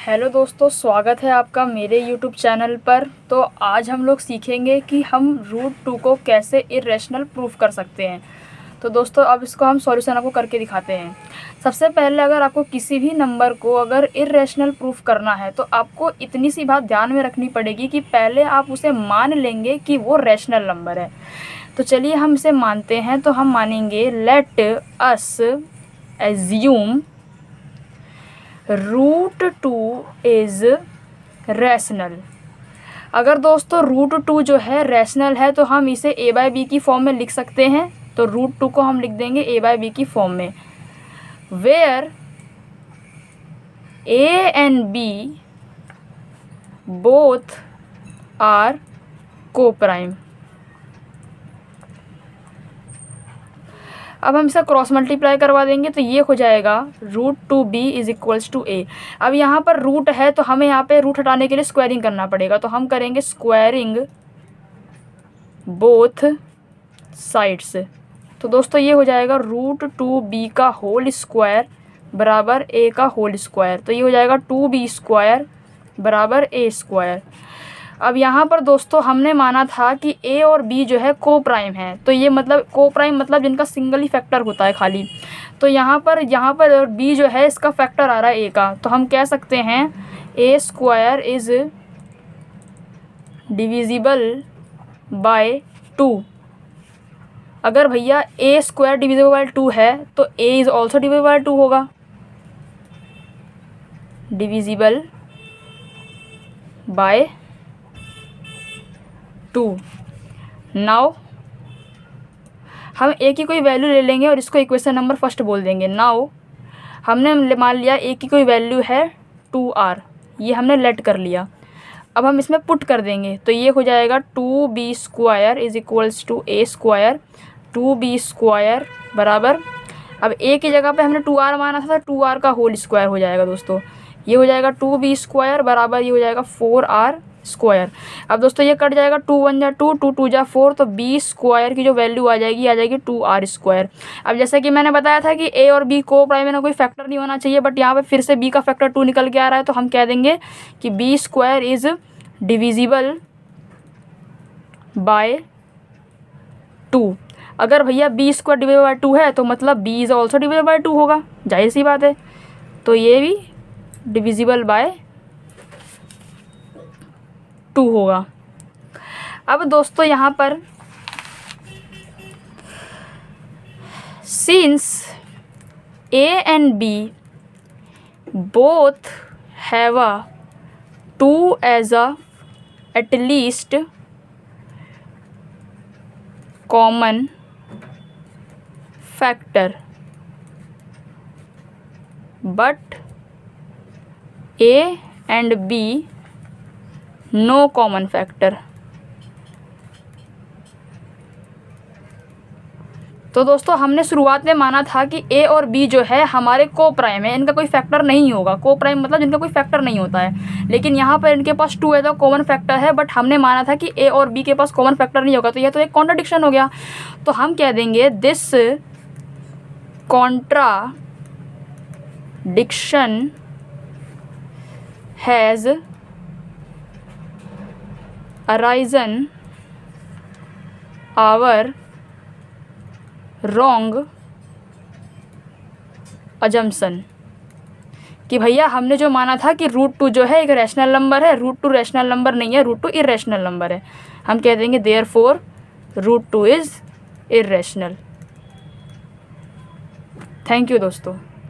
Hello दोस्तों, स्वागत है आपका मेरे यूट्यूब चैनल पर। तो आज हम लोग सीखेंगे कि हम रूट 2 को कैसे इरेशनल प्रूफ कर सकते हैं। तो दोस्तों अब इसको हम सॉल्यूशन आपको करके दिखाते हैं। सबसे पहले अगर आपको किसी भी नंबर को अगर इरेशनल प्रूफ करना है तो आपको इतनी सी बात ध्यान में रखनी पड़ेगी कि पहले आप उसे मान लेंगे कि वो रैशनल नंबर है। तो चलिए हम इसे मानते हैं। तो हम मानेंगे let us assume root 2 is rational. अगर दोस्तों रूट 2 जो है रैशनल है तो हम इसे ए बाई बी की फॉर्म में लिख सकते हैं। तो रूट 2 को हम लिख देंगे ए बाई बी की फॉर्म में, where a and b both are coprime. अब हम इसे क्रॉस मल्टीप्लाई करवा देंगे तो ये हो जाएगा root 2b is equals to a. अब यहाँ पर रूट है तो हमें यहाँ पे रूट हटाने के लिए स्क्वायरिंग करना पड़ेगा। तो हम करेंगे स्क्वायरिंग बोथ साइड्स। तो दोस्तों ये हो जाएगा रूट 2b का होल स्क्वायर बराबर a का होल स्क्वायर। तो ये हो जाएगा 2b स्क्वायर बराबर a स्क्वायर। अब यहाँ पर दोस्तों हमने माना था कि a और b जो है को प्राइम है। तो ये मतलब को प्राइम मतलब जिनका सिंगल ही फैक्टर होता है खाली। तो यहाँ पर b जो है इसका फैक्टर आ रहा है a का। तो हम कह सकते हैं a square is divisible by 2। अगर भैया a स्क्वायर डिविजिबल बाय 2 है तो a is also divisible by 2 होगा। Divisible by 2। नाउ हम a की कोई वैल्यू ले लेंगे और इसको इक्वेशन नंबर फर्स्ट बोल देंगे। नाउ हमने मान लिया a की कोई वैल्यू है 2r, ये हमने लेट कर लिया। अब हम इसमें पुट कर देंगे तो ये हो जाएगा 2b square is equals to a square. 2b square बराबर, अब a की जगह पे हमने 2r माना था तो 2r का होल स्क्वायर हो जाएगा दोस्तों। ये हो जाएगा 2b स्क्वायर बराबर ये हो जाएगा 4r स्क्वायर। अब दोस्तों ये कट जाएगा, 2 1 जा 2, 2 2 जा 4। तो b स्क्वायर की जो वैल्यू आ जाएगी 2r स्क्वायर। अब जैसे कि मैंने बताया था कि a और b को प्राइम में कोई फैक्टर नहीं होना चाहिए, बट यहाँ पे फिर से b का फैक्टर 2 निकल के आ रहा है। तो हम कह देंगे कि b square is divisible by 2। अगर भैया b स्क्वायर डिविजिबल बाय 2 है तो मतलब b is also divisible by 2 होगा, जाहिर सी बात है। तो ये भी डिविजिबल बाय 2 होगा। अब दोस्तों यहाँ पर since a and b both have a 2 as a at least common factor but a and b no common factor। तो दोस्तों हमने शुरुआत में माना था कि a और b जो है हमारे को प्राइम है, इनका कोई फैक्टर नहीं होगा। को प्राइम मतलब जिनका कोई फैक्टर नहीं होता है, लेकिन यहाँ पर इनके पास 2 है तो कॉमन फैक्टर है। बट हमने माना था कि a और b के पास कॉमन फैक्टर नहीं होगा, तो यह तो एक कॉन्ट्राडिक्शन हो गया। तो हम कह देंगे this contradiction has arisen our wrong assumption. कि भैया हमने जो माना था कि रूट 2 जो है एक रैशनल नंबर है, रूट 2 रैशनल नंबर नहीं है, रूट 2 इरेशनल नंबर है। हम कह देंगे therefore root 2 is irrational. Thank you दोस्तों।